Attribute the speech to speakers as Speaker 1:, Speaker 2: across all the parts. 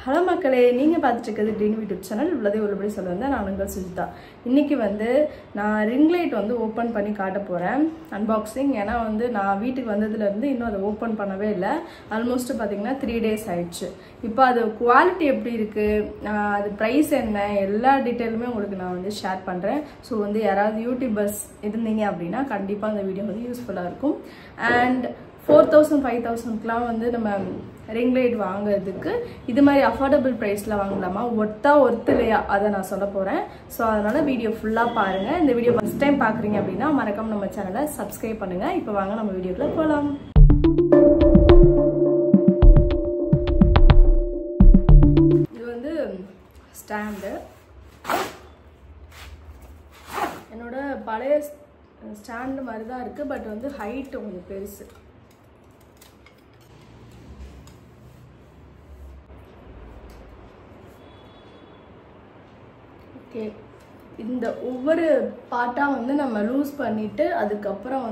Speaker 1: Hello மக்களே, நீங்கள் பார்த்துட்டு இருக்கிறது க்ரீன் யூடியூப் சேனல். உள்ளதே உள்ளபடி சொல்ல வந்தேன். நான் உங்கள் சுஜிதா. இன்றைக்கி நான் ரிங் லைட் ஓப்பன் பண்ணி காட்ட போகிறேன், அன்பாக்சிங். ஏன்னா நான் வீட்டுக்கு வந்ததுலேருந்து இன்னும் அதை ஓப்பன் பண்ணவே இல்லை. ஆல்மோஸ்ட் பார்த்திங்கன்னா 3 days ஆயிடுச்சு. இப்போ அது குவாலிட்டி எப்படி இருக்குது, அது ப்ரைஸ் என்ன, எல்லா டீட்டெயிலுமே உங்களுக்கு நான் ஷேர் பண்ணுறேன். ஸோ யாராவது யூடியூபர்ஸ் இருந்தீங்க அப்படின்னா கண்டிப்பாக அந்த வீடியோ யூஸ்ஃபுல்லாக இருக்கும். அண்ட் 4000 5000க்குலாம் நம்ம ரிங் லைட் வாங்குறதுக்கு இது மாதிரி அஃபோர்டபுள் ப்ரைஸில் வாங்கலாமா, ஒர்த்து இல்லையா, அதை நான் சொல்ல போகிறேன். ஸோ அதனால் வீடியோ ஃபுல்லாக பாருங்கள். இந்த வீடியோ ஃபஸ்ட் டைம் பார்க்குறீங்க அப்படின்னா மறக்காம நம்ம சேனலை சப்ஸ்கிரைப் பண்ணுங்கள். இப்போ வாங்க நம்ம வீடியோக்குள்ளே போகலாம். இது ஸ்டாண்டு. என்னோட பழைய ஸ்டாண்டு மாதிரி தான் இருக்குது. பட் ஹைட்டு கொஞ்சம் பெருசு. ஓகே, இந்த ஒவ்வொரு பார்ட்டாக நம்ம லூஸ் பண்ணிவிட்டு அதுக்கப்புறம்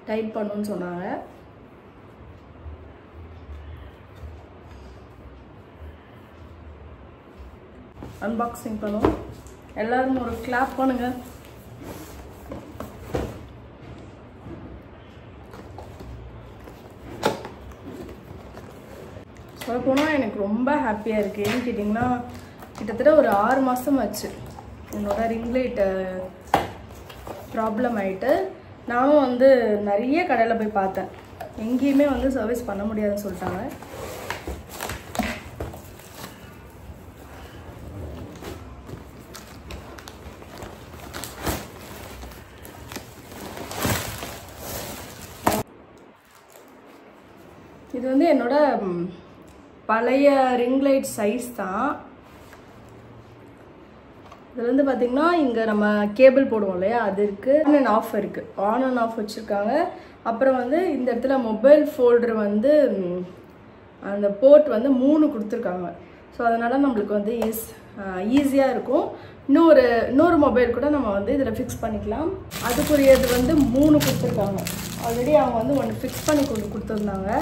Speaker 1: டைட் பண்ணணும்னு சொன்னாங்க. அன்பாக்சிங் பண்ணுவோம். எல்லாரும் ஒரு கிளாப் பண்ணுங்க. சொல்ல போனால் எனக்கு ரொம்ப ஹாப்பியாக இருக்குது. ஏன்னு கேட்டிங்கன்னா கிட்டத்தட்ட ஒரு 6 மாதம் ஆச்சு என்னோட ரிங் லைட்டு ப்ராப்ளம் ஆகிட்டு. நானும் நிறைய கடையில் போய் பார்த்தேன், எங்கேயுமே சர்வீஸ் பண்ண முடியாதுன்னு சொல்லிட்டாங்க. இது என்னோட பழைய ரிங் லைட் சைஸ் தான். இதில் பார்த்தீங்கன்னா இங்கே நம்ம கேபிள் போடுவோம் இல்லையா, அது இருக்குது. ஆன் அண்ட் ஆஃப் இருக்குது. ஆன் அண்ட் ஆஃப் வச்சுருக்காங்க. அப்புறம் இந்த இடத்துல மொபைல் ஃபோல்டர் அந்த போர்ட் 3 கொடுத்துருக்காங்க. ஸோ அதனால் நம்மளுக்கு ஈஸியாக இருக்கும். இன்னொரு மொபைல் கூட நம்ம இதில் ஃபிக்ஸ் பண்ணிக்கலாம். அதுக்குரியது 3 கொடுத்துருக்காங்க. ஆல்ரெடி அவங்க ஒன்று ஃபிக்ஸ் பண்ணி கொடுத்துருந்தாங்க.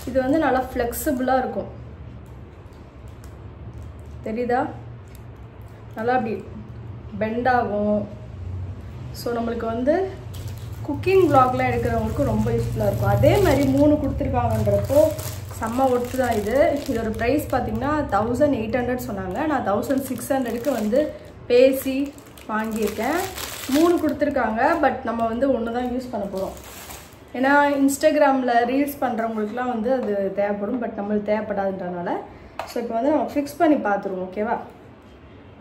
Speaker 1: இது நல்லா ஃப்ளெக்சிபிளாக இருக்கும், தெரியுதா? நல்லா அப்படி பெண்ட் ஆகும். ஸோ நம்மளுக்கு குக்கிங் வ்ளாக்லாம் எடுக்கிறவங்களுக்கு ரொம்ப யூஸ்ஃபுல்லாக இருக்கும். அதே மாதிரி 3 கொடுத்துருக்காங்கன்றப்போ செம்ம ஒர்த்து தான் இது. இதோட ப்ரைஸ் பார்த்திங்கன்னா 1800 சொன்னாங்க. நான் 1600க்கு பேசி வாங்கியிருக்கேன். 3 கொடுத்துருக்காங்க. பட் நம்ம ஒன்று தான் யூஸ் பண்ண போகிறோம். ஏன்னா இன்ஸ்டாகிராமில் ரீல்ஸ் பண்ணுறவங்களுக்குலாம் அது தேவைப்படும். பட் நம்மளுக்கு தேவைப்படாதுன்றனால ஸோ இப்போ நம்ம ஃபிக்ஸ் பண்ணி பார்த்துருவோம். ஓகேவா?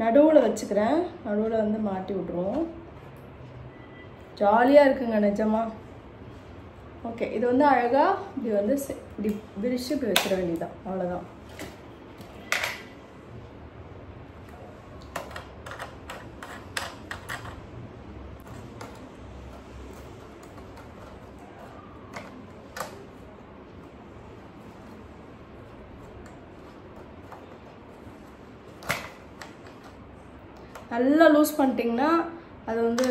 Speaker 1: நடுவில் வச்சுக்கிறேன். நடுவில் மாட்டி விட்ருவோம். ஜாலியாக இருக்குங்க நிஜமா. ஓகே, இது அழகாக இப்படி இப்படி விரிச்சு இப்படி வச்சிட வேண்டியதுதான். அவ்வளோதான். நல்லா லூஸ் பண்ணிட்டிங்கன்னா அது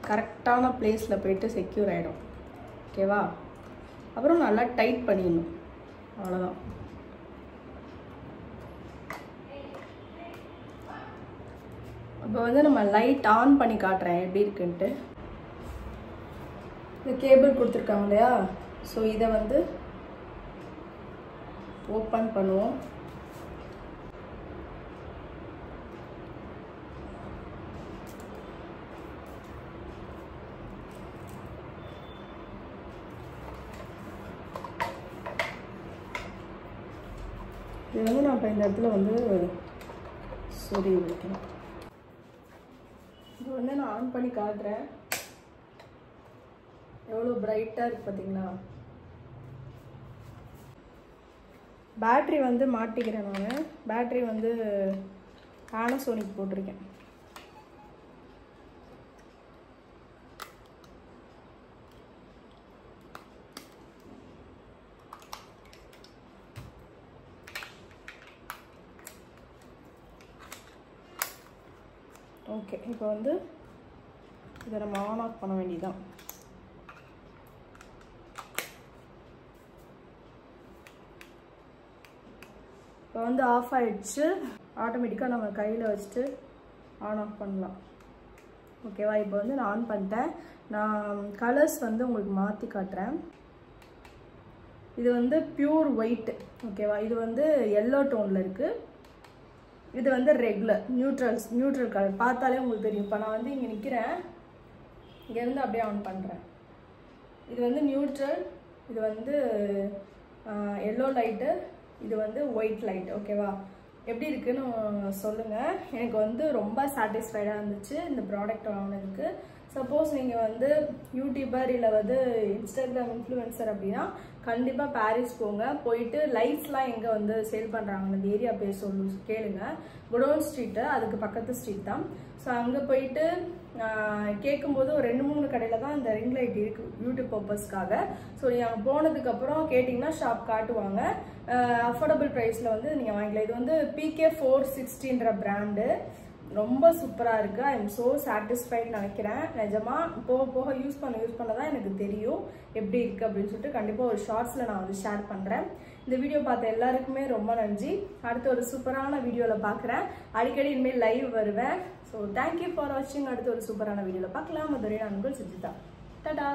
Speaker 1: கரெக்டான பிளேஸில் போய்ட்டு செக்யூர் ஆகிடும். ஓகேவா? அப்புறம் நல்லா டைட் பண்ணிடணும். அவ்வளோதான். இப்போ நம்ம லைட் ஆன் பண்ணி காட்டுறேன் எப்படி இருக்குன்ட்டு. இந்த கேபிள் கொடுத்துருக்காங்க இல்லையா, ஸோ இதை ஓப்பன் பண்ணுவோம். இது நான் இப்போ இந்த இடத்துல சொறி வைக்கணும். இது நான் ஆன் பண்ணி காட்டுறேன். எவ்வளோ பிரைட்டாக இருக்குது பார்த்தீங்களா? பேட்ரி மாட்டிக்கிறேன் நான். பேட்ரி பேனாசோனிக் போட்டிருக்கேன். ஓகே, இப்போ இதை நம்ம ஆன் ஆஃப் பண்ண வேண்டியதுதான். இப்போ வந்து ஆஃப் ஆயிடுச்சு. ஆட்டோமேட்டிக்காக நம்ம கையில் வச்சுட்டு ஆன் ஆஃப் பண்ணலாம். ஓகேவா? இப்போ வந்து நான் ஆன் பண்ணிட்டேன். நான் கலர்ஸ் வந்து உங்களுக்கு மாற்றி காட்டுறேன். இது வந்து பியூர் ஒயிட். ஓகேவா? இது வந்து எல்லோ டோனில் இருக்குது. இது வந்து ரெகுலர் நியூட்ரல் கலர். பார்த்தாலே உங்களுக்கு தெரியும். இப்போ நான் வந்து இங்கே நிற்கிறேன், இங்கேருந்து அப்படியே ஆன் பண்ணுறேன். இது வந்து நியூட்ரல், இது வந்து எல்லோ லைட்டு, இது வந்து ஒயிட் லைட். ஓகேவா? எப்படி இருக்குன்னு சொல்லுங்கள். எனக்கு வந்து ரொம்ப சாட்டிஸ்ஃபைடாக இருந்துச்சு இந்த ப்ராடக்ட் வாங்கினதுக்கு. சப்போஸ் நீங்கள் வந்து யூடியூபர் இல்லை வந்து இன்ஸ்டாகிராம் இன்ஃப்ளூயன்சர் அப்படின்னா கண்டிப்பாக பாரிஸ் போங்க. போயிட்டு லைட்ஸ்லாம் எங்கே வந்து சேல் பண்ணுறாங்கன்னு அந்த ஏரியா பேர் கேளுங்க. குடோன் ஸ்ட்ரீட்டு, அதுக்கு பக்கத்து ஸ்ட்ரீட் தான். ஸோ அங்கே போயிட்டு கேட்கும்போது ஒரு 2-3 கடையில் தான் இந்த ரிங் லைட் இருக்குது யூடியூப் பர்பஸ்க்காக. ஸோ நீங்கள் அங்கே போனதுக்கப்புறம் கேட்டிங்கன்னா ஷாப் காட்டுவாங்க. அஃபோர்டபுள் ப்ரைஸில் வந்து நீங்கள் வாங்கிக்கலாம். இது வந்து PK460ன்ற பிராண்டு. ரொம்ப சூப்பராக இருக்குது. ஐ எம் ஸோ சாட்டிஸ்ஃபைட் நினைக்கிறேன். நிஜமாக போக போக யூஸ் பண்ண தான் எனக்கு தெரியும் எப்படி இருக்குது அப்படின்னு சொல்லிட்டு. கண்டிப்பாக ஒரு ஷார்ட்ஸில் நான் வந்து ஷேர் பண்ணுறேன். இந்த வீடியோ பார்த்த எல்லாருக்குமே ரொம்ப நன்றி. அடுத்த ஒரு சூப்பரான வீடியோவில் பார்க்குறேன். அடிக்கடி இனிமேல் லைவ் வருவேன். ஸோ தேங்க்யூ ஃபார் வாட்சிங். அடுத்த ஒரு சூப்பரான வீடியோவில் பார்க்கலாம். அதுவரை நான் உங்கள் சுஜிதா. டாடா.